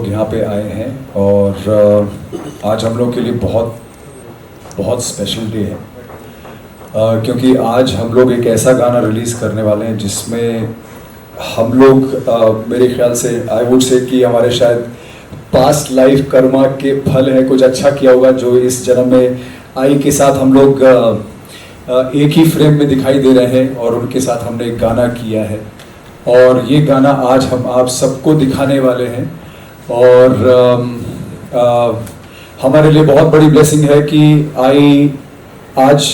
यहाँ पे आए हैं और आज हम लोग के लिए बहुत बहुत स्पेशल डे है, क्योंकि आज हम लोग एक ऐसा गाना रिलीज़ करने वाले हैं जिसमें हम लोग मेरे ख्याल से आई वुड से कि हमारे शायद पास्ट लाइफ कर्मा के फल है, कुछ अच्छा किया होगा जो इस जन्म में आई के साथ हम लोग एक ही फ्रेम में दिखाई दे रहे हैं और उनके साथ हमने एक गाना किया है और ये गाना आज हम आप सबको दिखाने वाले हैं। और हमारे लिए बहुत बड़ी ब्लेसिंग है कि आज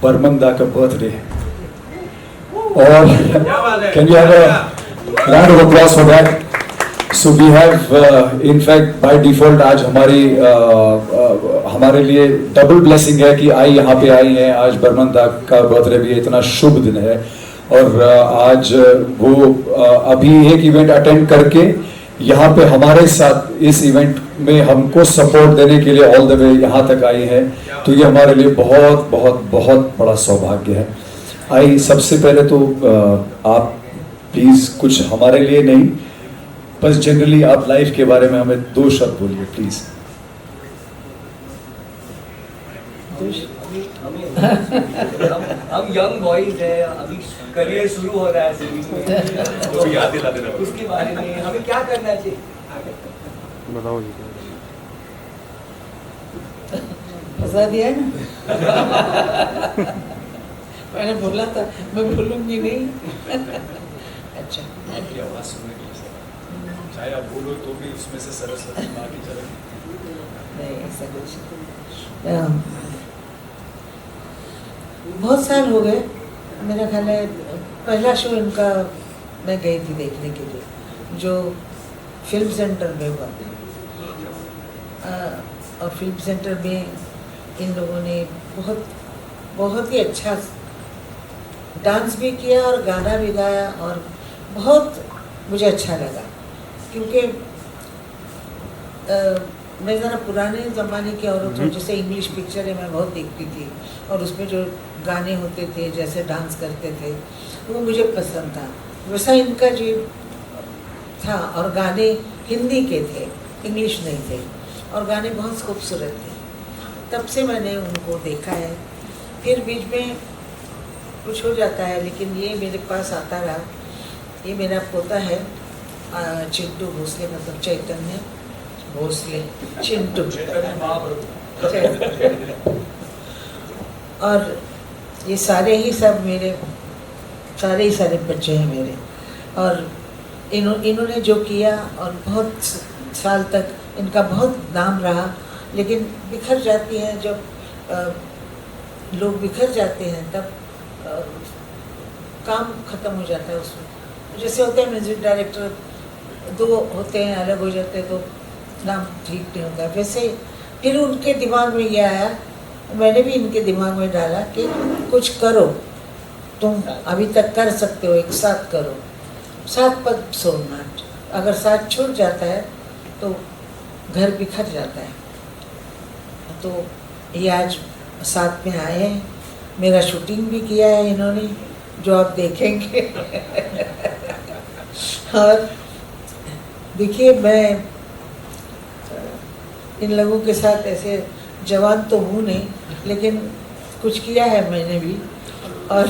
बर्मन दा का बर्थडे है और can you have a round of applause for that. So we have in fact by default आज हमारे लिए डबल ब्लेसिंग है कि यहाँ पे आई हैं। आज बर्मन दा का बर्थडे भी इतना शुभ दिन है और आज वो अभी एक इवेंट अटेंड करके यहाँ पे हमारे साथ इस इवेंट में हमको सपोर्ट देने के लिए ऑल द वे यहाँ तक आई है, तो ये हमारे लिए बहुत बहुत बहुत बड़ा सौभाग्य है। सबसे पहले तो आप प्लीज़ कुछ हमारे लिए नहीं, बस जनरली आप लाइफ के बारे में हमें 2 शब्द बोलिए प्लीज़। हम यंग बॉयज है, अभी करियर शुरू हो रहा है सिंगिंग में, तो याद दिला देना उसके बारे में हमें क्या करना चाहिए बताओ जी। फंसा दिया है ना मैंने बोला था मैं बोलूंगी नहीं अच्छा आपकी आवाज़ सुनने के लिए चाहे आप बोलो तो भी उसमें से सरस्वती माँ की झलक नहीं, ऐसा कुछ बहुत साल हो गए। मेरा ख्याल है पहला शो इनका मैं गई थी देखने के लिए जो फिल्म सेंटर में हुआ था और फिल्म सेंटर में इन लोगों ने बहुत बहुत ही अच्छा डांस भी किया और गाना भी गाया और बहुत मुझे अच्छा लगा क्योंकि मैं ज़रा पुराने ज़माने की औरत हूँ, जैसे इंग्लिश पिक्चरें मैं बहुत देखती थी और उसमें जो गाने होते थे जैसे डांस करते थे वो मुझे पसंद था। वैसा इनका जो था और गाने हिंदी के थे, इंग्लिश नहीं थे और गाने बहुत खूबसूरत थे। तब से मैंने उनको देखा है। फिर बीच में कुछ हो जाता है लेकिन ये मेरे पास आता रहा। ये मेरा पोता है चिंटू भोसले, मतलब चैतन्य भोसले चिंटू और ये सारे ही सब मेरे सारे बच्चे हैं मेरे। और इन्होंने जो किया और बहुत साल तक इनका बहुत नाम रहा, लेकिन बिखर जाती हैं जब लोग बिखर जाते हैं तब काम ख़त्म हो जाता है। उसमें जैसे होते हैं म्यूज़िक डायरेक्टर 2 होते हैं, अलग हो जाते हैं तो नाम ठीक नहीं होता। वैसे फिर उनके दिमाग में ये आया, मैंने भी इनके दिमाग में डाला कि कुछ करो, तुम अभी तक कर सकते हो, एक साथ करो, साथ पर छोड़ना। अगर साथ छूट जाता है तो घर बिखर जाता है। तो ये आज साथ में आए हैं, मेरा शूटिंग भी किया है इन्होंने जो आप देखेंगे और देखिए मैं इन लोगों के साथ ऐसे जवान तो हूँ नहीं, लेकिन कुछ किया है मैंने भी और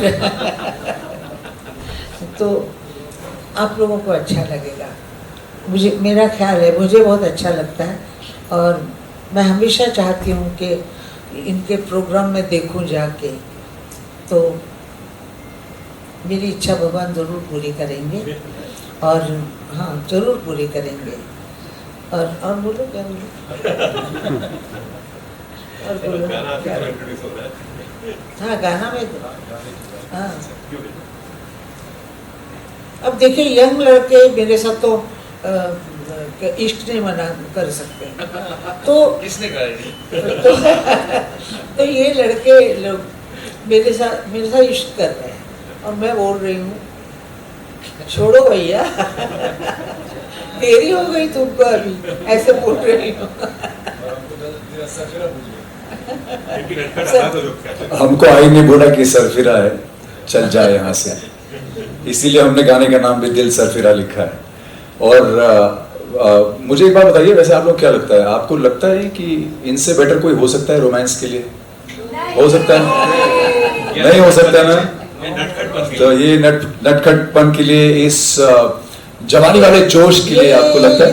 तो आप लोगों को अच्छा लगेगा, मुझे मेरा ख्याल है, मुझे बहुत अच्छा लगता है। और मैं हमेशा चाहती हूँ कि इनके प्रोग्राम में देखूँ जाके, तो मेरी इच्छा भगवान ज़रूर पूरी करेंगे और हाँ ज़रूर पूरी करेंगे। और बोलो क्या बोलो और बोलो हाँ गाना में हाँ। अब देखिए यंग लड़के मेरे साथ तो इश्क नहीं मना कर सकते तो किसने कहा तो ये लड़के लोग मेरे साथ इश्क कर रहे हैं और मैं बोल रही हूँ छोड़ो भैया देरी हो गई तुमको, अभी ऐसे बोल रही हूँ हमको आई ने बोला कि सरफिरा है, चल जाए यहाँ से, इसीलिए हमने गाने का नाम भी दिल सरफिरा लिखा है। और मुझे एक बात बताइए, वैसे आप लोग क्या लगता है, आपको लगता है कि इनसे बेटर कोई हो सकता है रोमांस के लिए? हो सकता है? नहीं हो सकता ना? तो ये नटखटपन के लिए, इस जवानी वाले जोश के लिए आपको लगता है?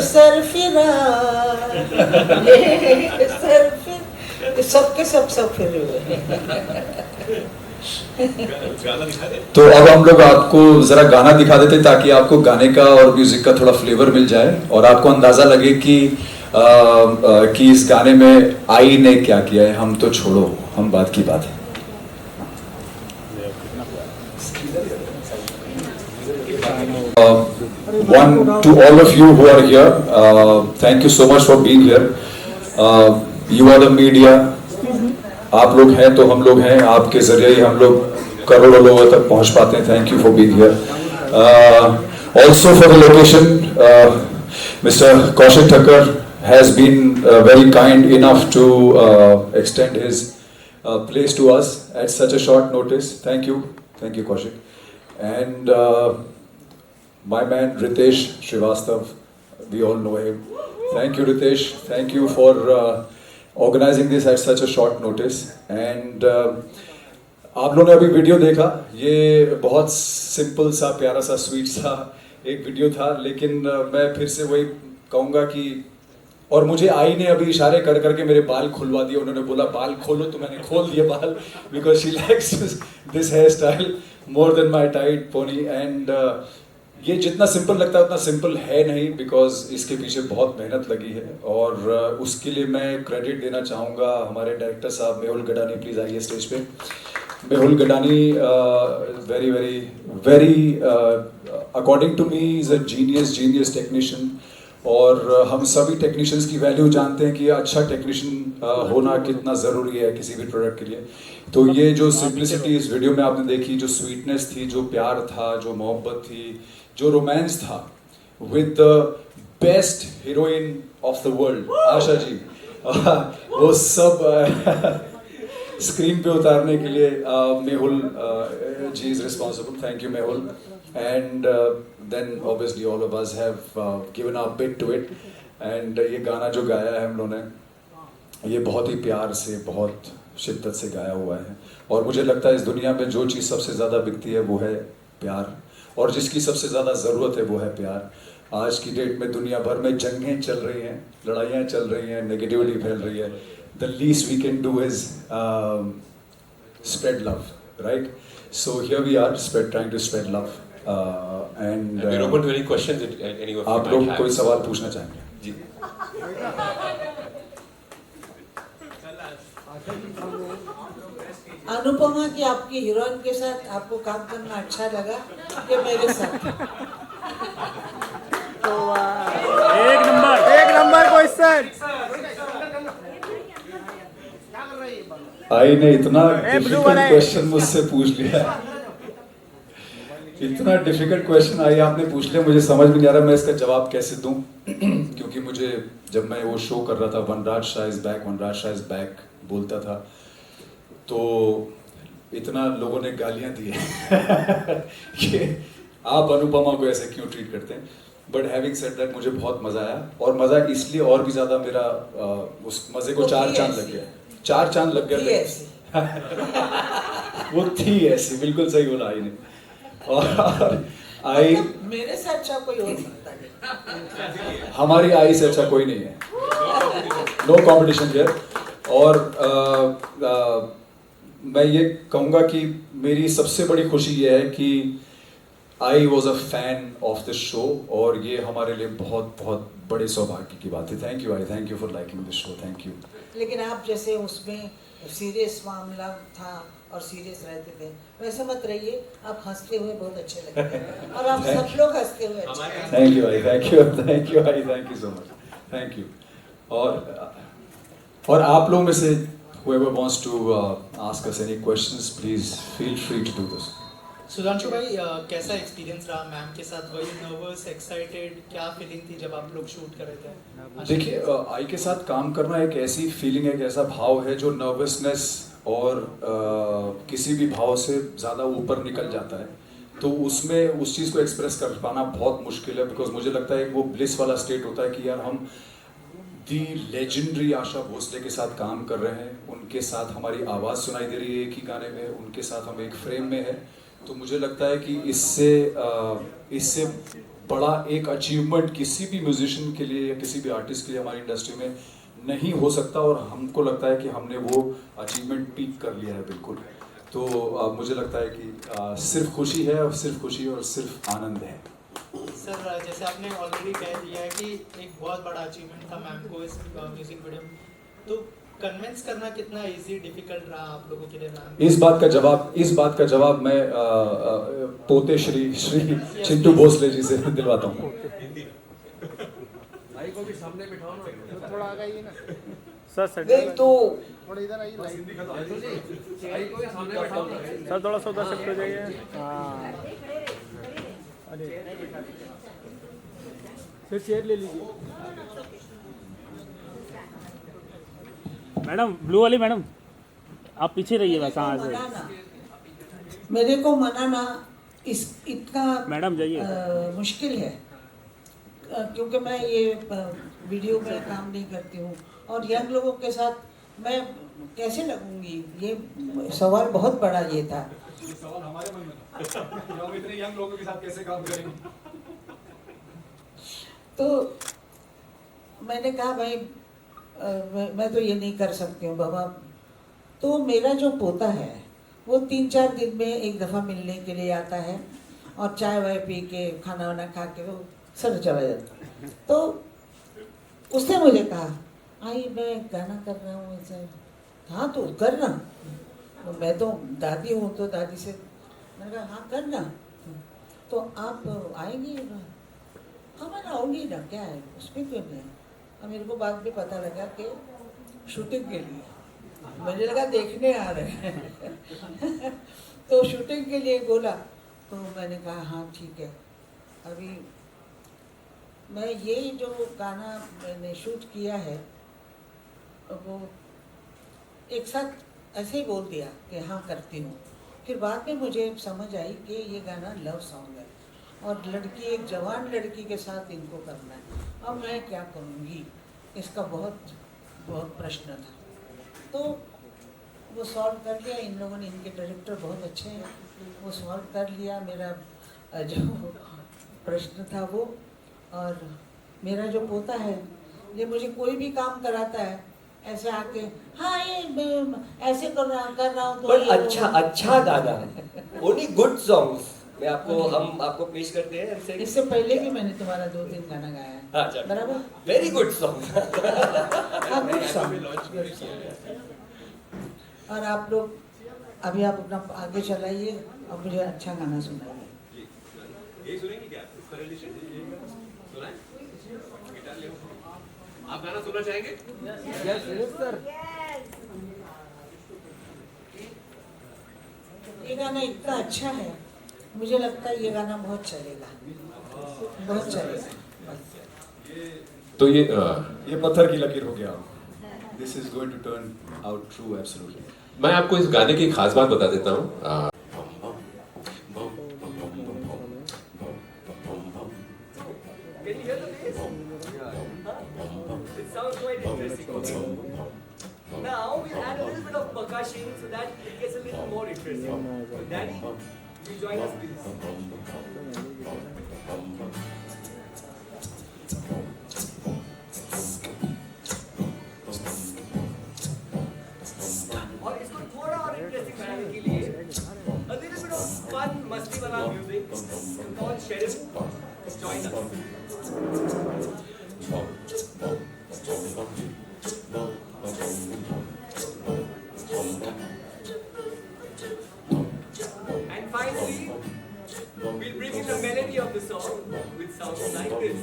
सबके सब फिरे हुए। तो अब हम लोग आपको जरा गाना दिखा देते ताकि आपको गाने का और म्यूजिक का थोड़ा फ्लेवर मिल जाए और आपको अंदाजा लगे कि इस गाने में आई ने क्या किया है। हम तो छोड़ो, हम बात की बात है। One to all of you who are here, thank you so much for being here. You are the media. आप लोग हैं तो हम लोग हैं, आपके जरिए ही हम लोग करोड़ों लोगों तक पहुंच पाते हैं। Thank you for being here. Also for the location, mister Kaushik Thakkar has been very kind enough to extend his place to us at such a short notice. Thank you Kaushik. And my man Ritesh Srivastav, we all know him. Thank you Ritesh, thank you for organizing this at such a short notice. And आप लोगों ने अभी video देखा, ये बहुत simple सा, प्यारा सा, स्वीट सा एक वीडियो था, लेकिन मैं फिर से वही कहूँगा कि, और मुझे आई ने अभी इशारे कर करके मेरे बाल खुलवा दिए। उन्होंने बोला बाल खोलो, तो मैंने खोल दिए बाल, because she likes this hair style more than my tight pony. And ये जितना सिंपल लगता है उतना सिंपल है नहीं, बिकॉज इसके पीछे बहुत मेहनत लगी है। और उसके लिए मैं क्रेडिट देना चाहूँगा हमारे डायरेक्टर साहब मेहुल गडानी। प्लीज़ आइए स्टेज पे। Mehul Gadani very very very according to me is a genius technician. और हम सभी टेक्नीशियंस की वैल्यू जानते हैं कि अच्छा टेक्नीशियन होना कितना ज़रूरी है किसी भी प्रोडक्ट के लिए। तो ये जो सिंप्लिसिटी इस वीडियो में आपने देखी, जो स्वीटनेस थी, जो प्यार था, जो मोहब्बत थी, जो रोमांस था, with the best heroine of the world Asha ji, वो सब स्क्रीन पे उतारने के लिए Mehul ji is responsible. Thank you Mehul. And then obviously all of us have given our bit to it. And ये गाना जो गाया है हम लोगों ने, ये बहुत ही प्यार से, बहुत शिद्दत से गाया हुआ है। और मुझे लगता है इस दुनिया में जो चीज़ सबसे ज़्यादा बिकती है वो है प्यार, और जिसकी सबसे ज़्यादा ज़रूरत है वो है प्यार। आज की डेट में दुनिया भर में जंगें चल रही हैं, लड़ाइयाँ चल रही हैं, नेगेटिविटी फैल रही है। The least we can do is spread love, right? So here we are, trying to spread love. And we're open to any questions that any of you आप लोग कोई सवाल पूछना चाहेंगे? जी। अनुपमा की आपकी हीरोइन के साथ आपको काम करना अच्छा लगा कि मेरे साथ? एक नंबर क्वेश्चन। आई ने इतना डिफिकल्ट क्वेश्चन मुझसे पूछ लिया, इतना डिफिकल्ट क्वेश्चन आई आपने पूछ लिया, मुझे समझ में नहीं आ रहा मैं इसका जवाब कैसे दूं। क्योंकि मुझे, जब मैं वो शो कर रहा था वनराज शाह इज बैक बोलता था, तो इतना लोगों ने गालियां दी कि आप अनुपमा को ऐसे क्यों ट्रीट करते हैं। बट हैविंग सेड दैट, मुझे बहुत मज़ा आया, और मज़ा इसलिए और भी ज़्यादा मेरा उस मज़े को चार चांद लग गया। वो थी ऐसी, बिल्कुल सही बोला आई ने। और आई, मेरे से अच्छा कोई हो सकता है, हमारी आई से अच्छा कोई नहीं है, नो कॉम्पिटिशन हियर। और मैं ये कहूँगा कि मेरी सबसे बड़ी खुशी ये है कि I was a fan of this show, और ये हमारे लिए बहुत बहुत बड़े सौभाग्य की बात है। Thank you I, thank you for liking this show, thank you. लेकिन आप जैसे उसमें सीरियस मामला था और सीरियस रहते थे, वैसे मत रहिए, आप हंसते हुए बहुत अच्छे लगते हैं, और आप सब लोग हंसते हुए अच्छे। Thank you I, thank you I, thank you so much, thank you. और आप लोगों में से whoever wants to ask us any questions, please feel free to do this. Sudhanshu भाई, कैसा एक्सपीरियंस रहा मैम के साथ? वही नर्वस, एक्साइटेड, क्या फीलिंग थी जब आप लोग शूट कर रहे थे? देखिए, आई के साथ काम करना एक ऐसी फीलिंग है, एक ऐसा भाव है जो नर्वसनेस और किसी भी भाव से ज़्यादा ऊपर निकल जाता है। तो उसमें उस चीज़ को एक्सप्रेस कर पाना बहुत मुश्किल है, बिकॉज मुझे लगता है वो ब्लिस वाला स्टेट होता है कि यार हम दी लेजेंडरी आशा भोसले के साथ काम कर रहे हैं, उनके साथ हमारी आवाज़ सुनाई दे रही है एक ही गाने में, उनके साथ हम एक फ्रेम में है। तो मुझे लगता है कि इससे बड़ा एक अचीवमेंट किसी भी म्यूजिशियन के लिए या किसी भी आर्टिस्ट के लिए हमारी इंडस्ट्री में नहीं हो सकता, और हमको लगता है कि हमने वो अचीवमेंट पीक कर लिया है बिल्कुल। तो मुझे लगता है कि सिर्फ खुशी है, और सिर्फ खुशी और सिर्फ आनंद है। सर जैसे आपने ऑलरेडी कह दिया है कि एक बहुत बड़ा अचीवमेंट था मैम को इस म्यूजिक वीडियो में, तो कन्विंस करना कितना इजी डिफिकल्ट रहा आप लोगों के लिए मैम? इस बात का जवाब मैं पोते श्री चिंटू भोसले जी से दिलवाता हूँ। भाई को भी सामने बिठाओ ना, थोड़ा आगे आइए ना सर। सर नहीं तो थोड़ा इधर आइए, भाई को भी सामने बिठाओ ना। सर थोड़ा सा उधर शिफ्ट हो जाइए। हाँ अरे फिर चेयर ले लीजिए मैडम, ब्लू वाली मैडम आप पीछे रहिए बस। हाँ से मेरे को मनाना इतना मैडम जाइए। मुश्किल है, क्योंकि मैं ये वीडियो में काम नहीं करती हूँ, और यंग लोगों के साथ मैं कैसे लगूंगी, ये सवाल बहुत बड़ा ये था। सवाल हमारे मन में था, हम इतने यंग लोगों के साथ कैसे काम करेंगे। तो मैंने कहा भाई मैं तो ये नहीं कर सकती हूँ बाबा। तो मेरा जो पोता है वो 3-4 दिन में एक दफ़ा मिलने के लिए आता है, और चाय वाय पी के खाना वाना खा के वो सर चला जाता है। तो उसने मुझे कहा आई मैं गाना कर रहा हूँ ऐसे। हाँ तो करना, तो मैं तो दादी हूँ, तो दादी से मैंने कहा हाँ करना, तो आप आएंगी? हाँ मैं आऊँगी ना, क्या है उसमें क्यों नहीं। और मेरे को बाद में पता लगा कि शूटिंग के लिए, मुझे लगा देखने आ रहे हैं तो शूटिंग के लिए बोला, तो मैंने कहा हाँ ठीक है। अभी मैं ये जो गाना मैंने शूट किया है वो एक साथ ऐसे ही बोल दिया कि हाँ करती हूँ। फिर बाद में मुझे समझ आई कि ये गाना लव सॉन्ग है, और लड़की, एक जवान लड़की के साथ इनको करना है। अब मैं क्या करूँगी, इसका बहुत प्रश्न था। तो वो सॉल्व कर लिया इन लोगों ने, इनके डायरेक्टर बहुत अच्छे हैं, वो सॉल्व कर लिया मेरा जो प्रश्न था वो। और मेरा जो पोता है ये मुझे कोई भी काम कराता है ऐसे आके, हाँ ये ऐसे कर रहा हूँ तो पर अच्छा गाना, ओनली गुड सॉन्ग्स मैं हम आपको पेश करते हैं। इससे पहले भी मैंने तुम्हारा 2-3 गाना गाया है। अच्छा, बराबर, वेरी गुड सॉन्ग। हाँ गुड सॉन्ग। और आप लोग अभी आप अपना आगे चलाइए और मुझे अच्छा गाना सुनाइए। ये सुनेंगे क्या? सुनाएं? गिटार ले। आप गाना सुनना चाहेंगे? Yes sir. ये गाना इतना अच्छा है, मुझे लगता है ये गाना बहुत चलेगा, बहुत चलेगा। तो ये पत्थर की लकीर हो गया। This is going to turn out true, absolutely. मैं आपको इस गाने की एक खास बात बता देता हूँ। Can you hear the bass? It sounds quite interesting. Now we'll add a little bit of percussion so that it gets a little more interesting. Danny, you join us please. और इसको थोड़ा और इंटरेस्टिंग बनाने के लिए a little bit of fun मस्ती वाला music called Sheriff. Join us. And finally, we'll bring in the melody of the song, which sounds like this.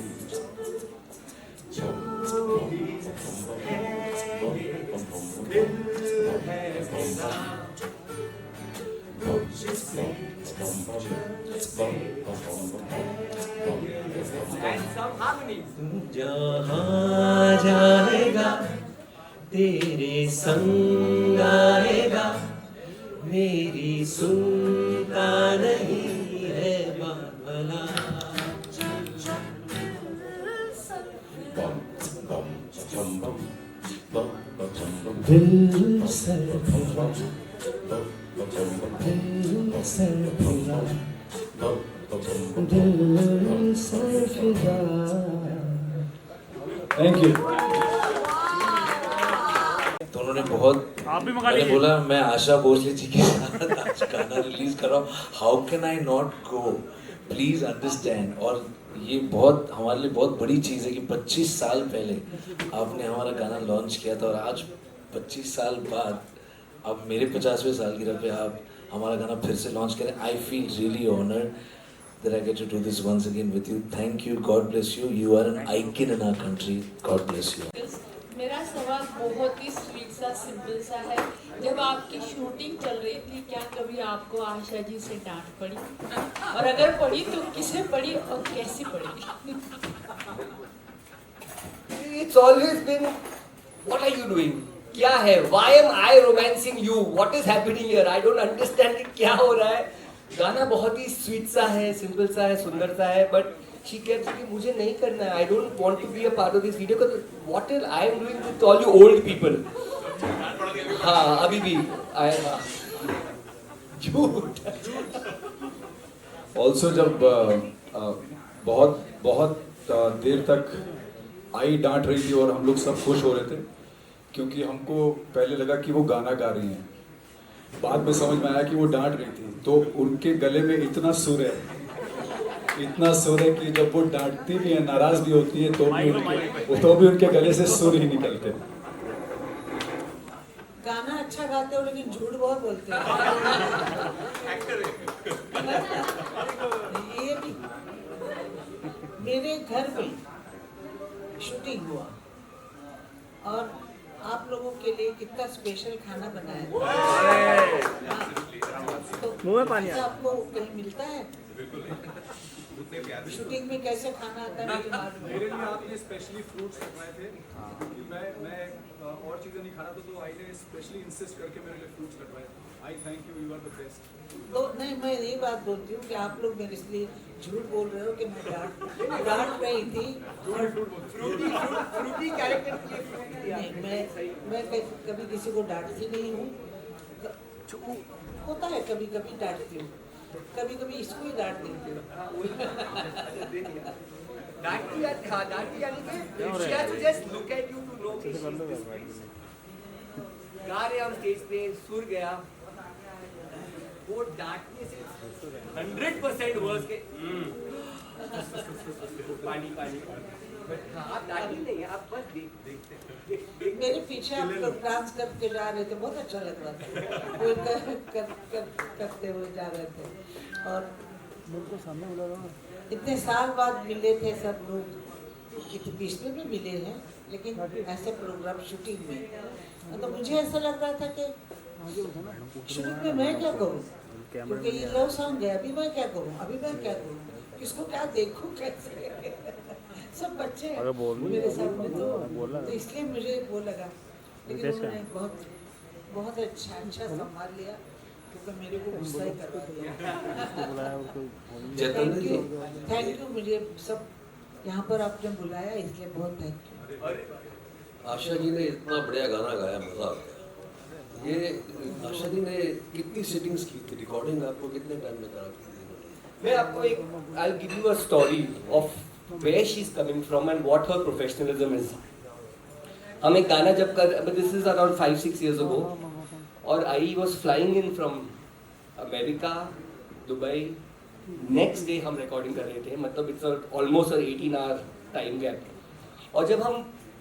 And some harmonies. जहाँ जाएगा तेरे संग आएगा, मेरी सुनता नहीं है दिल सर फिरा दिल सर फिरा। Thank you. दोनों ने बहुत, आप भी मंगा मैंने लीजिए। बोला मैं आशा भोसले जी के साथ आज गाना रिलीज कर रहा हूँ, how can I not go, please understand. और ये बहुत हमारे लिए बहुत बड़ी चीज़ है कि 25 साल पहले आपने हमारा गाना लॉन्च किया था और आज 25 साल बाद अब मेरे 50वें सालगिरह पे आप हमारा गाना फिर से लॉन्च करें। I feel really honoured that I get to do this once again with you. Thank you. God bless you. You are an icon in our country. God bless you. मेरा सवाल बहुत ही स्वीट सा simple सा है। जब आपकी shooting चल रही थी क्या कभी आपको आशा जी से डांट पड़ी, और अगर पड़ी तो किसे पड़ी और कैसे पड़ी? It's always been, what are you doing? क्या है? Why am I romancing you? What is happening here? I don't understand कि क्या हो रहा है। गाना बहुत ही स्वीट सा है, सिंपल सा है, सुंदर सा है, बट शी केप्ट कि मुझे नहीं करना है, I don't want to be a part of this video. What is I am doing with all you old people. हाँ अभी भी आई झूठ। ऑल्सो जब बहुत बहुत देर तक आई डांट रही थी और हम लोग सब खुश हो रहे थे क्योंकि हमको पहले लगा कि वो गाना गा रही हैं, बाद में समझ में आया कि वो डांट रही थी। तो उनके गले में इतना सुर है कि जब वो डांटती भी है, नाराज भी होती है, तो भी उनके गले से सुर ही निकलते हैं। गाना अच्छा गाते हो लेकिन झूठ बहुत बोलते हो। ये भी मेरे घर में शूटिंग हुआ और आप लोगों के लिए कितना स्पेशल खाना बनाया। तो मुंह में पानी आ रहा है। आपको कहीं मिलता है? शूटिंग में कैसे खाना आता है मुझे मालूम मेरे है। लिए आपने स्पेशली फ्रूट्स रखवाए थे कि मैं और चीज़ें नहीं खा रहा था, तो आई ने स्पेशली इंसिस्ट करके मेरे लिए फ्रूट्स रखवाए। I thank you, you are the best. तो नहीं, मैं ये बात बोलती हूँ कि आप लोग मेरे लिए झूठ बोल रहे हो कि मैं डांट रही थी। फ्रूटी कैरेक्टर के लिए फ्रूट दिया। नहीं, मैं कभी किसी को डांटती नहीं हूँ। होता है कभी कभी डांटती हूँ, कभी कभी इसको ही डांट देती हूँ। डांटी यानी कि she has to just look at you to know कि she's this place। गा रहे हम स्टेज पे, सुर गया, वो डांटने से 100% वर्स के पानी पानी। हाँ आप डांटी नहीं है, आप बस देखते। मेरे पीछे आप लोग डांस करके जा रहे थे, बहुत अच्छा लग रहा था। कोई करते हुए जा रहे थे और इतने साल बाद मिले थे सब लोग। पिछले भी मिले हैं लेकिन ऐसे प्रोग्राम शूटिंग में तो मुझे ऐसा लग रहा था कि शूटिंग में मैं क्या करूँ, क्योंकि ये लव सॉन्ग है। अभी मैं क्या करूँ, अभी मैं क्या करूँ, किसको क्या देखूँ, कैसे सब बच्चे हैं मेरे सामने, तो इसलिए मुझे वो लगा। लेकिन उन्होंने बहुत अच्छा संभाल लिया क्योंकि मेरे को गुस्सा ही करवा दिया। थैंक यू, मुझे सब यहाँ पर आपने बुलाया इसलिए बहुत थैंक यू। आशा जी ने इतना बढ़िया गाना गाया, मजा आ गया। ये आशा जी ने कितनी सिटिंग्स की थी, रिकॉर्डिंग आपको कितने टाइम में करा थी? मैं आपको एक I'll give you a story of where she's coming from and what her professionalism is। हम एक गाना जब कर, but this is around 5-6 years ago, और I was flying in from America, Dubai। Next day हम रिकॉर्डिंग कर रहे थे, मतलब it's almost 18 hour time gap. और जब हम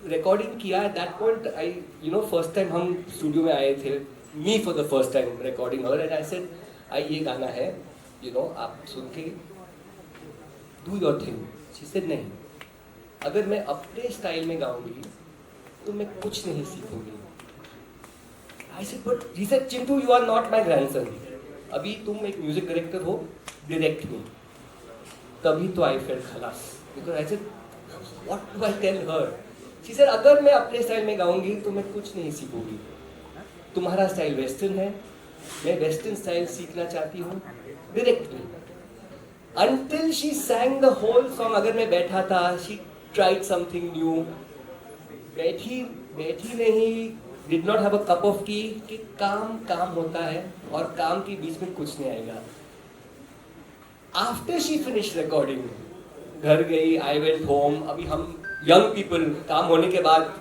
रिकॉर्डिंग किया at that point, I first time हम स्टूडियो में आए थे, me for the first time recording her, and I said I ये गाना है, आप सुन के do your thing. She said नहीं, अगर मैं अपने स्टाइल में गाऊंगी तो मैं कुछ नहीं सीखूंगी। I said but he said Chintu you are not my grandson, अभी तुम एक म्यूजिक डायरेक्टर हो, डायरेक्ट मी। तभी तो आई फेल्ट खलास, because I said what do I tell her. She said अगर मैं अपने स्टाइल में गाऊंगी तो मैं कुछ नहीं सीखूंगी, तुम्हारा स्टाइल वेस्टर्न है, मैं वेस्टर्न स्टाइल सीखना चाहती हूँ, direct me. Until she sang the whole song, अगर मैं बैठा था, she tried something new, बैठी नहीं, did not have a cup of T कि काम काम होता है और काम के बीच में कुछ नहीं आएगा. आफ्टर शी फिनिश रिकॉर्डिंग, घर गई, आई वेंट होम. अभी हम यंग पीपल काम होने के बाद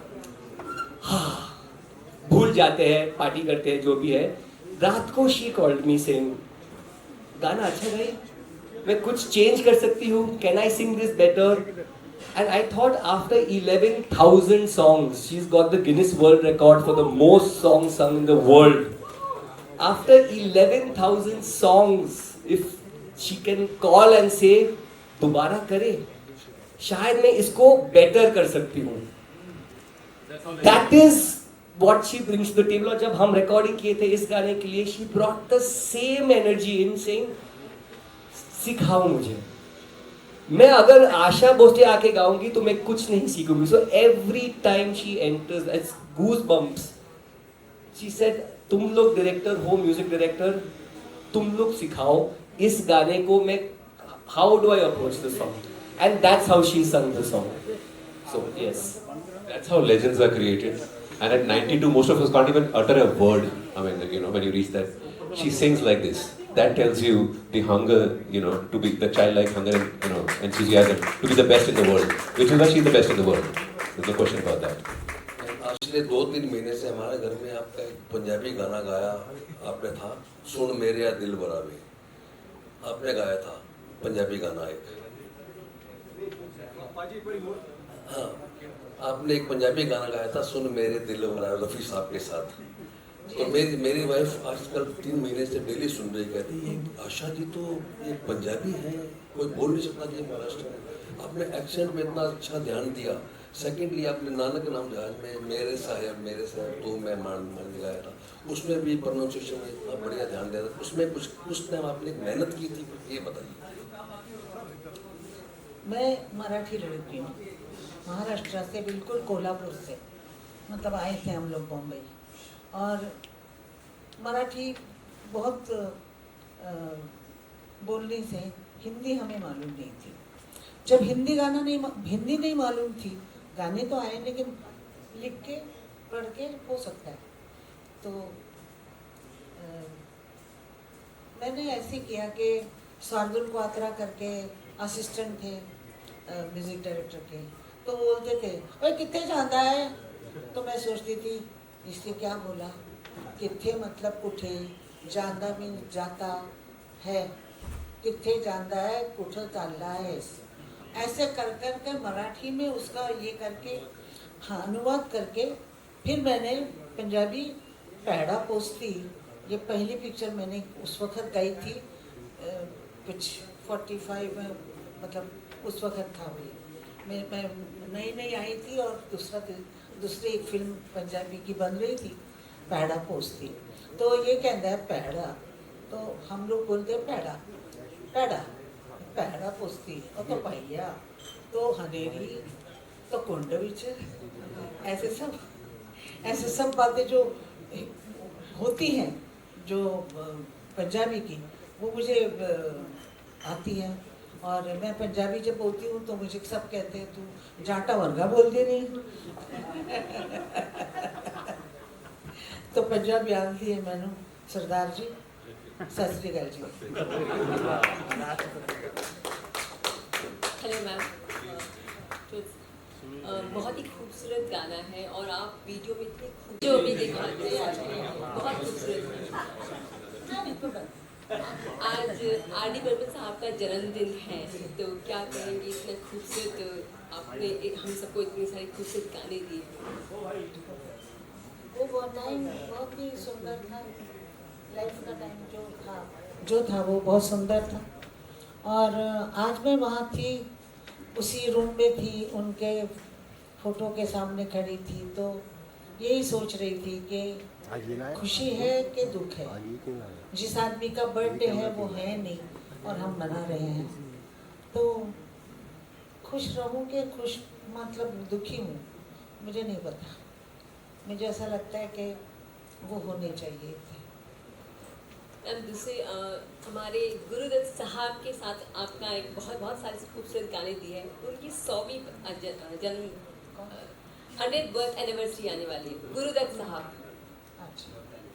भूल जाते हैं, पार्टी करते हैं, जो भी है. रात को शी कॉल्ड मी सेइंग, गाना अच्छा गई, मैं कुछ चेंज कर सकती हूँ, can I Singh this better. And I thought after 11,000 songs, she's got the Guinness World Record for the most songs sung in the world. After 11,000 songs, if she can call and say, दोबारा करे, शायद मैं इसको better कर सकती हूँ. That is what she brings to the table. और जब हम recording किए थे इस गाने के लिए, she brought the same energy in saying, सिखाओ मुझे. मैं अगर आशा भोसले आके गाऊंगी तो मैं कुछ नहीं सीखूंगी. So every time she enters it's goose bumps. She said, तुम लोग डायरेक्टर हो, म्यूजिक डायरेक्टर, तुम लोग सिखाओ इस गाने को. मैं how do I approach the song, and that's how she sang the song. So yes, That's how legends are created. And at 92, most of us can't even utter a word. I mean, you know, when you reach that, she sings like this. That tells you the hunger, you know, to be the childlike hunger and, you know, enthusiasm to be the best in the world. Which is why she's the best in the world. There's no question about that. पिछले 2-3 महीने से हमारे घर में आपका एक पंजाबी गाना गाया आपने था, सुन मेरे या दिल बराबे. आपने गाया था पंजाबी गाना एक. हाँ, आपने एक पंजाबी गाना गाया था, सुन मेरे दिल बराबे, रफ़ी साहब के साथ. तो मेरी वाइफ आजकल 3 महीने से डेली सुन रही, कहती है आशा जी तो ये पंजाबी है, कोई बोल नहीं सकता कि महाराष्ट्र में. आपने एक्सेंट में इतना अच्छा ध्यान दिया. सेकेंडली आपने नानक नाम जहाज में मेरे साहब तो मैं मान गाया था, उसमें भी प्रोनाउंसिएशन में इतना बढ़िया ध्यान दिया था. उसमें कुछ टाइम आपने मेहनत की थी, ये बताइए. मैं मराठी लड़की हूँ, महाराष्ट्र से, बिल्कुल कोल्हापुर से. मतलब आए थे हम लोग बॉम्बे, और मराठी बहुत बोलने से हिंदी हमें मालूम नहीं थी. जब हिंदी नहीं मालूम थी, गाने तो आए लेकिन लिख के पढ़ के हो सकता है. तो मैंने ऐसे किया कि शार्दुल क्वात्रा करके असिस्टेंट थे म्यूजिक डायरेक्टर के, तो बोलते थे ओए कितने जाता है. तो मैं सोचती थी इसलिए क्या बोला, किथे मतलब कुठे, जांदा भी जाता है, किथे जांदा है, कुठे चालला है. ऐसे कर कर के मराठी में उसका ये करके अनुवाद करके फिर मैंने पंजाबी पैड़ा पोस्ती, ये पहली पिक्चर मैंने उस वक्त गाई थी, कुछ 45 में, मतलब उस वक्त था भी मैं नई आई थी, और दूसरी एक फिल्म पंजाबी की बन रही थी, पैड़ा पोस्ती. तो ये कहता है पैड़ा, तो हम लोग बोलते हैं पैड़ा पैड़ा पैड़ा पोस्ती, और तो पहिया, तो हनेरी, तो कुंड विच, ऐसे सब बातें जो होती हैं जो पंजाबी की, वो मुझे आती हैं. और मैं पंजाबी जब बोलती हूँ तो मुझे सब कहते हैं तू जाटा वर्गा बोलती नहीं. तो पंजाबी आती है मैनू सरदार जी, सत श्री अकाल जी. हेलो मैम, बहुत ही खूबसूरत गाना है और आप वीडियो में इतनी जो भी दिखाते हैं बहुत खूबसूरत. आज आर डी बर्मन साहब का जन्मदिन है, तो क्या कहेंगे, इतना खूबसूरत आपने हम सबको इतनी सारी खूबसूरत गाने दिए. वो टाइम बहुत ही सुंदर था, लाइफ का टाइम जो था वो बहुत सुंदर था. और आज मैं वहाँ थी, उसी रूम में थी, उनके फोटो के सामने खड़ी थी, तो यही सोच रही थी कि खुशी है कि दुख है. जिस आदमी का बर्थडे है वो है नहीं और हम मना रहे हैं, तो खुश रहूँ कि खुश मतलब दुखी हूँ, मुझे नहीं पता. मुझे ऐसा लगता है कि वो होने चाहिए थे. दूसरे हमारे गुरुदत्त साहब के साथ आपका एक बहुत सारे खूबसूरत गाने दिए हैं. उनकी 100वीं जन्म 100th बर्थ एनिवर्सरी आने वाली है, गुरुदत्त साहब,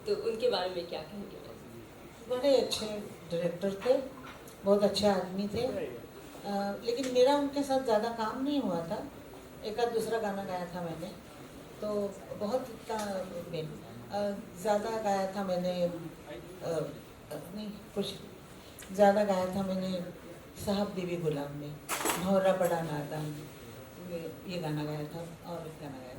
तो उनके बारे में क्या कहेंगे मैम? बड़े अच्छे डायरेक्टर थे, बहुत अच्छे आदमी थे, लेकिन मेरा उनके साथ ज़्यादा काम नहीं हुआ था। एक आध दूसरा गाना गाया था मैंने, तो बहुत इतना ज़्यादा गाया था मैंने, नहीं कुछ ज़्यादा गाया था मैंने साहब बीवी गुलाम में, भौरा पड़ा नादान, ये गाना गाया था और एक गाना गाया था।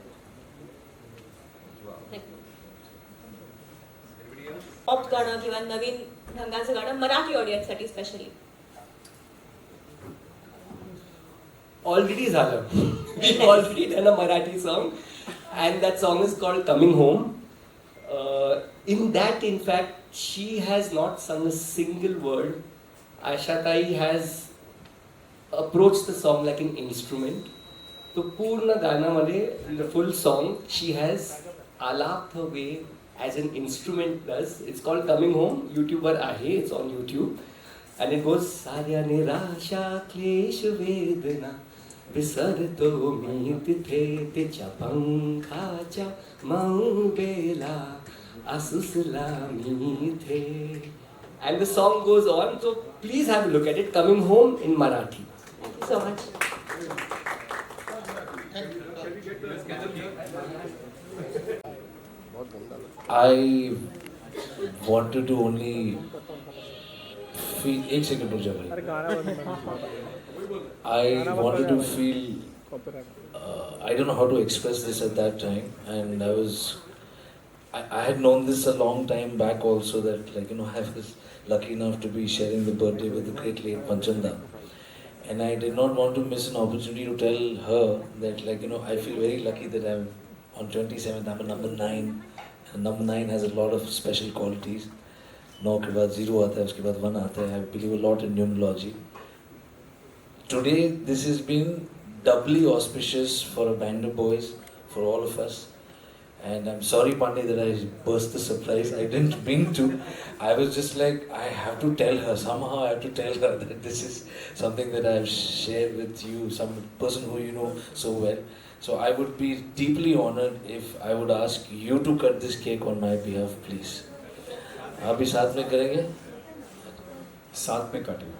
पॉप गाणं किंवा नवीन ढंगाचं गाणं मराठी ऑडियन्ससाठी स्पेशली. Already झालं. We've already done a Marathi song, and that song is called Coming Home. In that, in fact, she has not sung a single word. Asha Tai has approached the song like an instrument. तो पूर्ण गाण्यामध्ये, in the full song, she has आलाप her way as an instrument does. It's called Coming Home. YouTuber आहे, it's on YouTube, and it goes साऱ्या निराशा क्लेश वेदना विसरतो मी तिथे तिच्या पंखाच्या मौबेला आसुसला मी इथे. And the song goes on, so please have a look at it. Coming Home in Marathi. Thank you so much. I wanted to only feel. एक second रुक जा भाई. I wanted to feel. I don't know how to express this at that time, and I had known this a long time back also, that I was lucky enough to be sharing the birthday with the great late Panchanda, and I did not want to miss an opportunity to tell her that I feel very lucky that I'm on 27th. I'm a number 9, and number 9 has a lot of special qualities. 9 के बाद 0 आता है, उसके बाद 1 आता है. I believe a lot in numerology. Today this has been doubly auspicious for a band of boys, for all of us. And I'm sorry, Pandey, that I burst the surprise. I didn't mean to. I was just like, I have to tell her. Somehow I have to tell her that this is something that I've shared with you, some person who you know so well. So I would be deeply honored if I would ask you to cut this cake on my behalf, please. आप भी साथ में करेंगे? साथ में काटेंगे.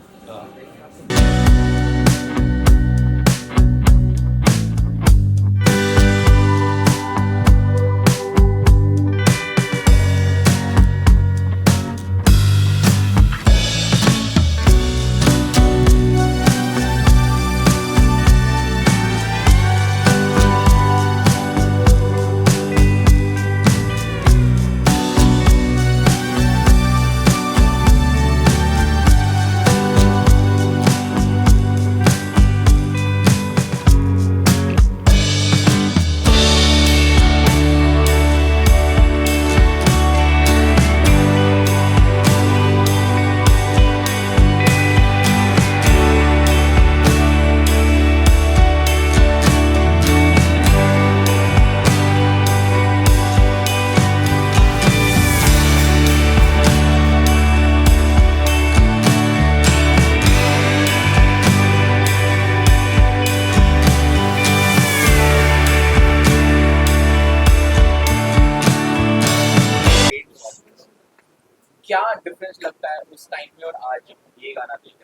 क्या difference लगता है उस टाइम में और आज ये गाना देख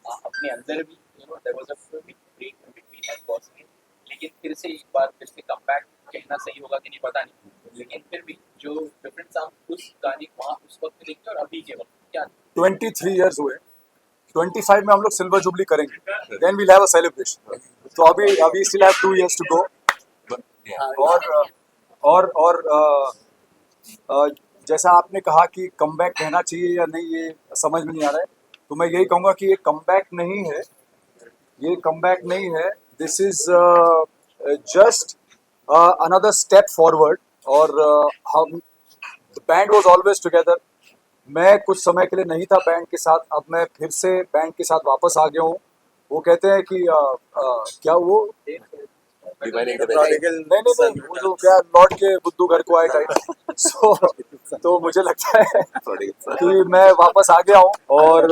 अपने अंदर भी there was a break between that person, लेकिन फिर से एक बार फिर से कमबैक कहना सही होगा कि नहीं पता नहीं, लेकिन फिर भी जो डिफरेंस आप उस गाने को वहाँ उस वक्त देखते और अभी के वक्त क्या? 23 इयर्स हुए, 25 में हम लोग सिल्वर जुबली करेंगे, then we'll have a celebration. तो अभी still have 2 years to go. और जैसा आपने कहा कि कमबैक कहना चाहिए या नहीं, ये समझ में नहीं आ रहा है, तो मैं यही कहूँगा कि ये कमबैक नहीं है, ये कमबैक नहीं है. This is just another step forward. और हम the band was always together. मैं कुछ समय के लिए नहीं था बैंड के साथ, अब मैं फिर से बैंड के साथ वापस आ गया हूँ. वो कहते हैं कि क्या वो नहीं, वो जो क्या लौट के बुद्धू घर को आए टाइप. तो मुझे लगता है कि मैं वापस आ गया हूँ. और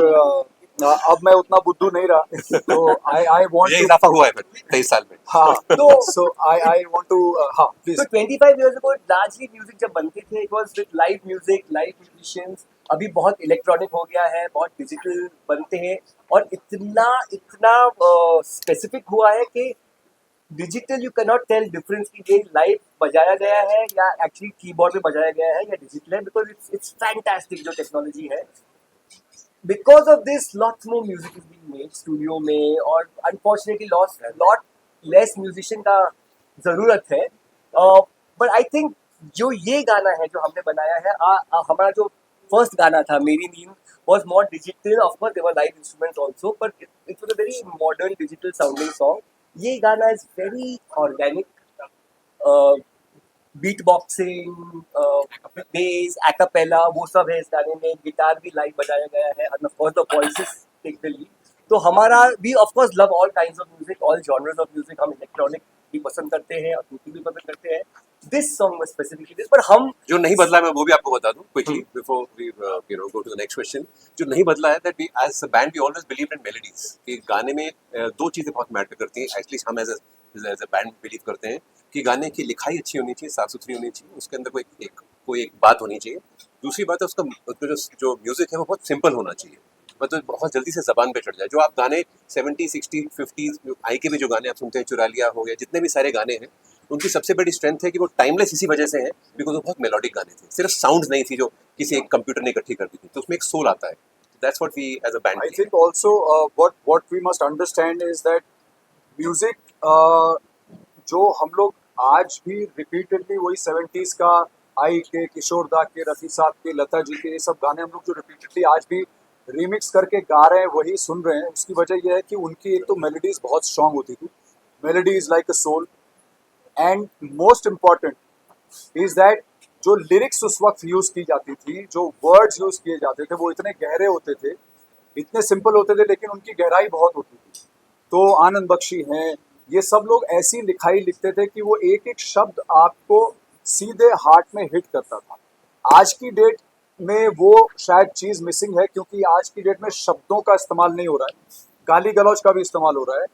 अब मैं उतना बुद्धू नहीं रहा, तो आई वांट ये टू, इजाफा हुआ है फिर 23 साल में। हाँ, तो सो आई वांट टू, हाँ please. So 25 years ago, largely music जब बनते थे, it was with live music, live musicians. अभी बहुत इलेक्ट्रॉनिक हो गया है, बहुत डिजिटल बनते हैं, और इतना इतना स्पेसिफिक हुआ है कि digital you can not tell difference कि ये लाइव बजाया गया है या एक्चुअली कीबोर्ड में बजाया गया है या डिजिटल है, बिकॉज इट्स फैंटास्टिक जो टेक्नोलॉजी है. Because of this, lots more music is being made studio में, और unfortunately lot less musician का ज़रूरत है. But I think जो ये गाना है जो हमने बनाया है, हमारा जो फर्स्ट गाना था मेरी नींद was more digital. Of course there were live instruments also, but it was a very modern digital sounding song. ये गाना is very organic. Beat boxing, bass, a cappella, वो सब है इस गाने में. गिटार भी लाइव बजाया गया है, and of course the voices take the lead. तो हमारा भी of course love all kinds of music, all genres of music. हम इलेक्ट्रॉनिक भी पसंद करते हैं और acoustic भी पसंद करते हैं. This song was specifically this, पर हम जो नहीं बदला मैं वो भी आपको बता दूं quickly before we go to the next question. जो नहीं बदला है that we as a band we always believed in melodies. कि गाने में दो चीजें बहुत मैटर करती हैं, at least हम as a band बिलीव करते हैं कि गाने की लिखाई अच्छी होनी चाहिए, साफ सुथरी होनी चाहिए, उसके अंदर कोई एक बात होनी चाहिए. दूसरी बात है उसका जो म्यूजिक है वो बहुत सिंपल होना चाहिए, मतलब बहुत जल्दी से जबान पे चढ़ जाए. जो आप गाने 70, 60, 50 आई के भी जो गाने आप सुनते हैं, चुरा लिया हो गया, जितने भी सारे गाने हैं, उनकी सबसे बड़ी स्ट्रेंथ है कि वो टाइमलेस इसी वजह से है बिकॉज वो बहुत मेलोडिक गाने थे, सिर्फ साउंड्स नहीं थी जो किसी एक कंप्यूटर ने इकट्ठी कर दी थी, तो उसमें एक सोल आता है. That's what we as a band. I think also what we must understand is that music जो हम लोग आज भी रिपीटेडली वही 70s का आई के, किशोर दा के, रफ़ी साहब के, लता जी के, ये सब गाने हम लोग जो रिपीटेडली आज भी रीमिक्स करके गा रहे हैं, वही सुन रहे हैं. उसकी वजह यह है कि उनकी एक तो मेलोडीज बहुत स्ट्रांग होती थी, melodies like a soul, and most important is that जो लिरिक्स उस वक्त यूज़ की जाती थी, जो वर्ड्स यूज़ किए जाते थे, वो इतने गहरे होते थे, इतने सिंपल होते थे, लेकिन उनकी गहराई बहुत होती थी. तो आनंद बख्शी हैं, ये सब लोग ऐसी लिखाई लिखते थे कि वो एक एक शब्द आपको सीधे हार्ट में हिट करता था. आज की डेट में वो शायद चीज़ मिसिंग है, क्योंकि आज की डेट में शब्दों का इस्तेमाल नहीं हो रहा है, गाली गलौज का भी इस्तेमाल हो रहा है,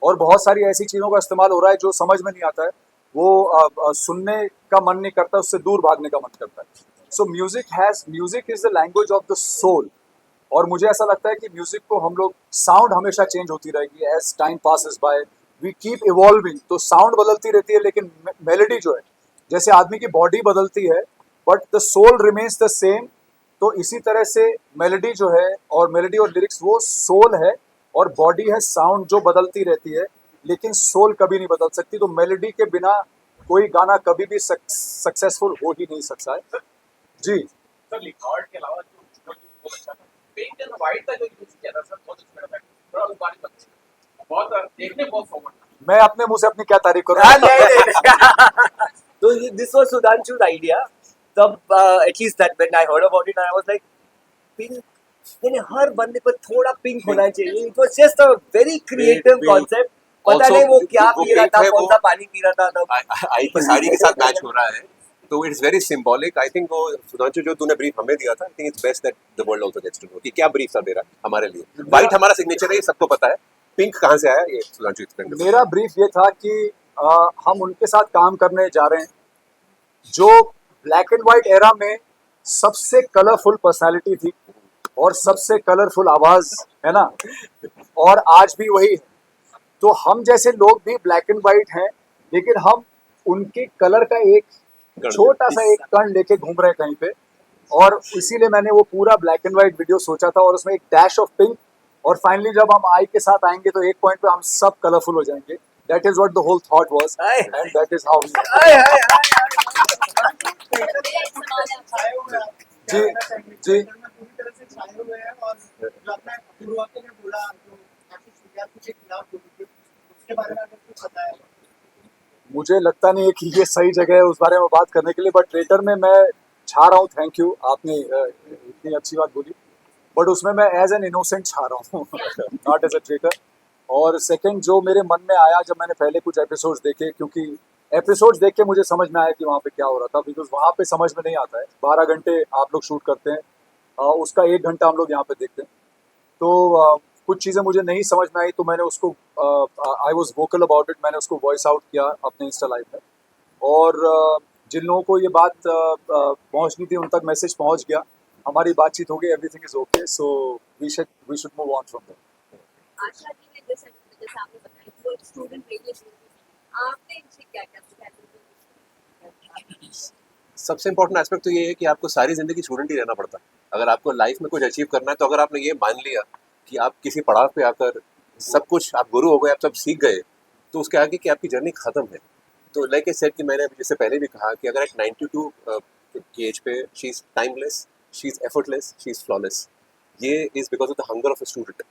और बहुत सारी ऐसी चीज़ों का इस्तेमाल हो रहा है जो समझ में नहीं आता है, वो सुनने का मन नहीं करता, उससे दूर भागने का मन करता है. So music is the language of the soul. और मुझे ऐसा लगता है कि म्यूजिक को हम लोग, साउंड हमेशा चेंज होती रहेगी as time passes by, we keep evolving. तो साउंड बदलती रहती है, लेकिन मेलोडी जो है, जैसे आदमी की बॉडी बदलती है but the soul remains the same, तो इसी तरह से मेलोडी जो है, और मेलोडी और लिरिक्स वो सोल है, और बॉडी है साउंड जो बदलती रहती है, लेकिन सोल कभी नहीं बदल सकती. तो मेलोडी के बिना कोई गाना कभी भी सक्सेसफुल हो ही नहीं सकता है. जी सर, लिखावट के अलावा जो बहुत अच्छा था, पिंक एंड व्हाइट का जो यूज किया था सर, बहुत अच्छा लगा. थोड़ा उस बारे में बहुत देखने बहुत फॉरवर्ड. मैं अपने मुंह से अपनी क्या तारीफ करूं. तो this was Sudhanshu's idea. तब at least that when I heard about it, I was like, pink. यानी हर बंदे पर थोड़ा पिंक होना चाहिए. It was just a very creative concept. पता नहीं वो क्या पी रहा था, कौन सा पानी पी रहा था तब. आई की साड़ी के साथ मैच हो रहा है, तो it's very symbolic. I think वो सुधांशु जो तूने ब्रीफ हमें दिया था, I think it's best that the world also gets to know कि क्या ब्रीफ था दे रहा हमारे लिए. व्हाइट हमारा सिग्नेचर है, ये सबको पता है. पिंक कहाँ से आया ये सुधांशु एक्सप्लेन. मेरा ब्रीफ ये था कि हम उनके साथ काम करने जा रहे हैं जो ब्लैक एंड व्हाइट एरा में सबसे कलरफुल पर्सनालिटी थी और सबसे कलरफुल आवाज है ना, और आज भी वही है. तो हम जैसे लोग भी ब्लैक एंड व्हाइट हैं, लेकिन हम उनके कलर का एक छोटा सा एक कण लेके घूम रहे हैं कहीं पे, और इसीलिए मैंने वो पूरा ब्लैक एंड व्हाइट वीडियो सोचा था, और उसमें एक डैश ऑफ पिंक, और फाइनली जब हम आई के साथ आएंगे तो एक पॉइंट पे हम सब कलरफुल हो जाएंगे. That is what the whole thought was, and that is how जी जी. मुझे लगता नहीं है कि ये सही जगह है उस बारे में बात करने के लिए, बट ट्रेटर में मैं छा रहा हूँ. थैंक यू, आपने इतनी अच्छी बात बोली, बट उसमें मैं एज एन इनोसेंट छा रहा हूँ, नॉट एज अ ट्रेटर. और सेकंड जो मेरे मन में आया जब मैंने पहले कुछ एपिसोड्स देखे, क्योंकि एपिसोड्स देख के मुझे समझ में आया कि वहाँ पे क्या हो रहा था, बिकॉज वहाँ पे समझ में नहीं आता है. 12 घंटे आप लोग शूट करते हैं, उसका 1 घंटा हम लोग यहाँ पे देखते हैं. तो कुछ चीज़ें मुझे नहीं समझ में आई तो मैंने उसको I was vocal about it, मैंने उसको वॉइस आउट किया अपने इंस्टा लाइव में। और जिन लोगों को ये बात पहुंचनी थी उन तक मैसेज पहुंच गया, हमारी बातचीत हो गई, everything is okay, so we should move on from there. Asha ji ने जैसे आपने बताया वो स्टूडेंट रेडियो आपने इनसे क्या क्या सीखा? सबसे इम्पोर्टेंट एस्पेक्ट तो ये है कि आपको सारी ज़िंदगी स्टूडेंट ही रहना पड़ता है। अगर आपको लाइफ में कुछ अचीव करना है तो अगर आपने ये मान लिया कि आप किसी पड़ाव पे आकर सब कुछ, आप गुरु हो गए, आप सब सीख गए, तो उसके आगे की आपकी जर्नी ख़त्म है। तो लाइक आई सेड कि मैंने जिससे पहले भी कहा कि अगर एक 92 की एज पे she is timeless, she is effortless, she is flawless, ये is because of the hunger of a student.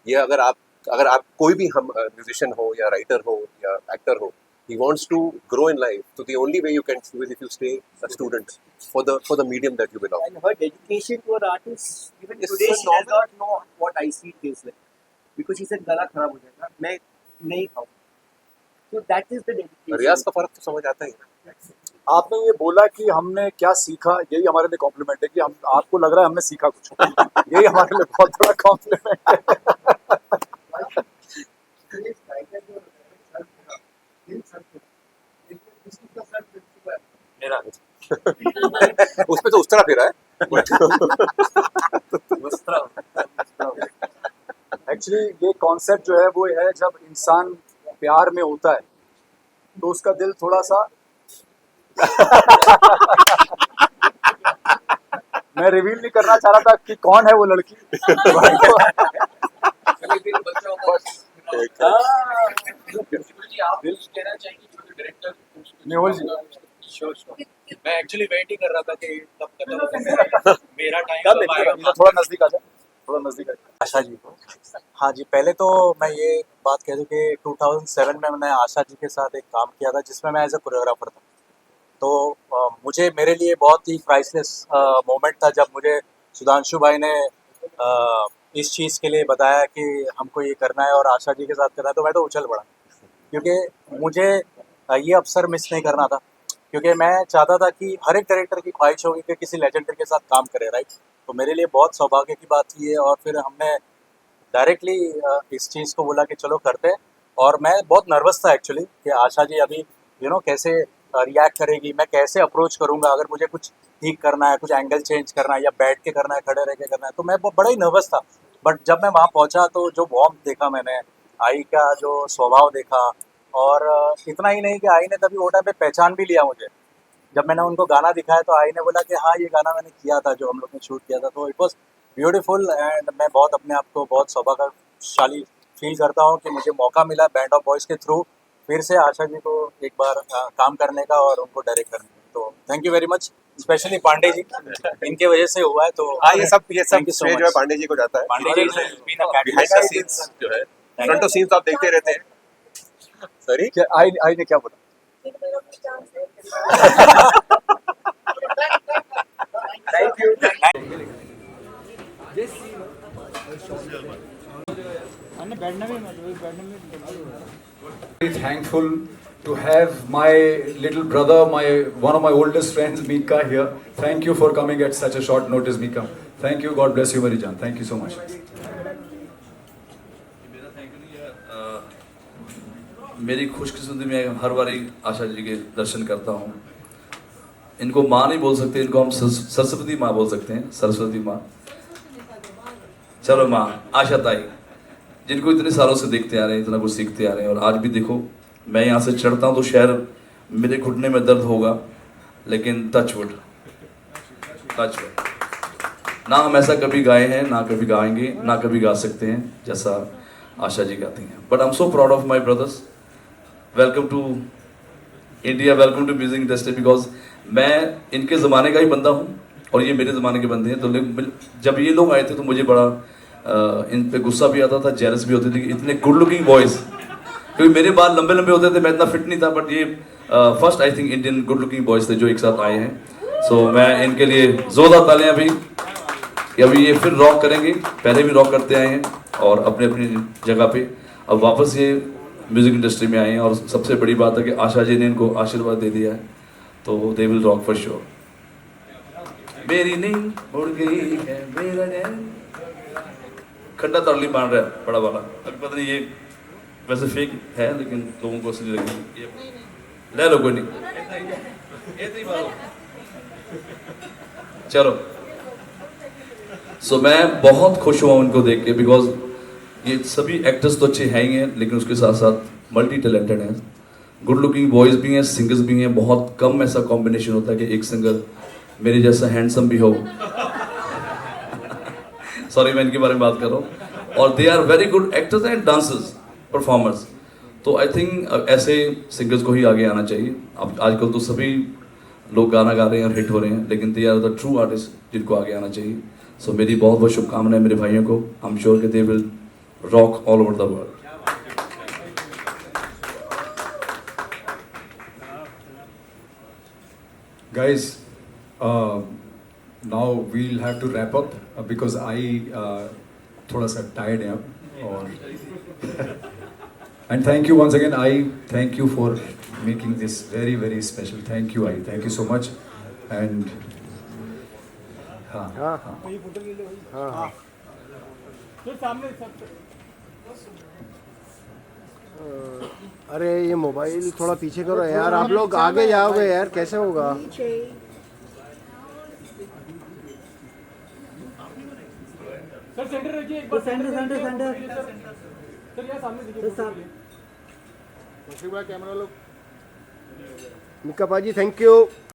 ये अगर आप कोई भी हम म्यूजिशियन हो या राइटर हो या एक्टर हो, he wants to grow in life, so the only way you can do is if you stay a student for the medium that you belong. And her dedication to her art is even It's today so she does normal. not know what ice cream tastes like because she said गला खराब हो जाएगा, मैं नहीं खाऊं। So that is the dedication. रियाज का फर्क तो समझ आता ही है। आपने ये बोला कि हमने क्या सीखा, यही हमारे लिए कॉम्प्लीमेंट है कि हम, आपको लग रहा है हमने सीखा कुछ, यही हमारे लिए बहुत बड़ा कॉम्प्लीमेंट है। मेरा उसमें तो उस तरह फिरा है। एक्चुअली ये कॉन्सेप्ट जो है वो है जब इंसान प्यार में होता है तो उसका दिल थोड़ा सा मैं रिवील नहीं करना चाह रहा था कि कौन है वो लड़की। आप कहना चाहेंगे जो डायरेक्टर मेहुल जी, मैं एक्चुअली वेट ही कर रहा था कि कब खत्म होगा मेरा टाइम कब आएगा। थोड़ा नजदीक आ जाए, थोड़ा नजदीक आ जाए। आशा जी को, हाँ जी, पहले तो मैं ये बात कह दूँ कि 2007 में मैंने आशा जी के साथ एक काम किया था जिसमें मैं एज ए कोरियोग्राफर था। तो मुझे, मेरे लिए बहुत ही प्राइसलेस मोमेंट था जब मुझे सुधांशु भाई ने इस चीज़ के लिए बताया कि हमको ये करना है और आशा जी के साथ करना है, तो मैं तो उछल पड़ा क्योंकि मुझे ये अवसर मिस नहीं करना था, क्योंकि मैं चाहता था कि हर एक डायरेक्टर की ख्वाहिश होगी कि किसी लेजेंडरी के साथ काम करे, राइट। तो मेरे लिए बहुत सौभाग्य की बात थी ये, और फिर हमने डायरेक्टली इस चीज़ को बोला कि चलो करते हैं। और मैं बहुत नर्वस था एक्चुअली कि आशा जी अभी कैसे रिएक्ट करेगी, मैं कैसे अप्रोच करूँगा, अगर मुझे कुछ ठीक करना है, कुछ एंगल चेंज करना है या बैठ के करना है, खड़े रह के करना है, तो मैं बड़ा ही नर्वस था। बट जब मैं वहाँ पहुँचा तो जो वार्म देखा मैंने, आई का जो स्वभाव देखा, और इतना ही नहीं कि आई ने तभी वो टाइम पे पहचान भी लिया मुझे। जब मैंने उनको गाना दिखाया तो आई ने बोला कि हाँ ये गाना मैंने किया था, जो हम लोग ने शूट किया था। तो इट वॉज ब्यूटीफुल, एंड मैं बहुत अपने आप को बहुत सौभाग्यशाली फील करता हूँ कि मुझे मौका मिला बैंड ऑफ बॉयज़ के थ्रू फिर से आशा जी को एक बार काम करने का और उनको डायरेक्ट करने का। तो thank you very much, specially Pandey ji, इनके वजह से हुआ है। तो हाँ, ये सब Thank you so श्रेय जो है much. पांडे जी को जाता है। पांडे जी से बिहाइंड द सीन्स जो है, फ्रंट ऑफ सीन्स आप देखते रहते हैं। सॉरी, क्या आई ने क्या बोला? Thank you. Very thankful to have my little brother, one of my oldest friends, Mika, here. Thank you for coming at such a short notice, Mika. Thank you. God bless you, Marijan. Thank you so much. मेरी खुशकिस्मती में हर बारी आशा जी के दर्शन करता हूँ। इनको माँ नहीं बोल सकते, इनको हम सरस्वती माँ बोल सकते हैं, सरस्वती माँ। चलो माँ, आशा ताई, जिनको इतने सालों से देखते आ रहे हैं, इतना कुछ सीखते आ रहे हैं, और आज भी देखो मैं यहाँ से चढ़ता हूँ तो शायद मेरे घुटने में दर्द होगा, लेकिन टच वुड, ना हम ऐसा कभी गाए हैं, ना कभी गाएंगे, ना कभी गा सकते हैं जैसा आशा जी गाती हैं। But I am so proud of my brothers. Welcome to India, welcome to music industry, because मैं इनके ज़माने का ही बंदा हूँ और ये मेरे ज़माने के बंदे हैं। तो जब ये लोग आए थे तो मुझे बड़ा इन पे गुस्सा भी आता था, जेलस भी होती थी कि इतने गुड लुकिंग बॉयज़, क्योंकि मेरे बाल लंबे लंबे होते थे, मैं इतना फिट नहीं था। बट ये first I think Indian good looking boys थे जो एक साथ आए हैं। सो मैं इनके लिए ज़ोरदार तालियां अभी कि अभी ये फिर रॉक करेंगे, पहले भी रॉक करते आए हैं और अपनी अपनी जगह पे अब वापस ये म्यूज़िक इंडस्ट्री में आए हैं। और सबसे बड़ी बात है कि आशा जी ने इनको आशीर्वाद दे दिया है, तो they will rock for sure. मेरी नींद उड़ गई है, मेरा खड्डा तरली बन रहा है बड़ा वाला, अभी पता नहीं ये वैसे फेक है लेकिन लोगों को असली लगी, ये ले लो कोई नहीं, इतनी बात। चलो सो मैं बहुत खुश हुआ उनको देख के, बिकॉज ये सभी एक्टर्स तो अच्छे हैं ही हैं लेकिन उसके साथ साथ मल्टी टैलेंटेड हैं, गुड लुकिंग बॉयज़ भी हैं, सिंगर्स भी हैं। बहुत कम ऐसा कॉम्बिनेशन होता है कि एक सिंगर मेरे जैसा हैंडसम भी हो सॉरी मैं इनके बारे में बात कर रहा हूँ, और they are very good actors and dancers performers. तो आई थिंक ऐसे सिंगर्स को ही आगे आना चाहिए। अब आजकल तो सभी लोग गाना गा रहे हैं और हिट हो रहे हैं, लेकिन they are the true artist जिनको आगे आना चाहिए। सो मेरी बहुत बहुत शुभकामनाएं मेरे भाइयों को। आई एम श्योर कि they will rock all over the world. Guys, now we'll have to wrap up because I थोड़ा सा tired है अब, और and thank you once again. I thank you for making this very very special. Thank you, thank you so much. And हाँ अरे ये mobile थोड़ा पीछे करो यार, आप लोग आगे जाओगे यार, कैसे होगा? सर सेंटर रखिए एक बार, सेंटर सर यहाँ सामने देखिए सर, कैमरा लोग। मिक्का पाजी थैंक यू।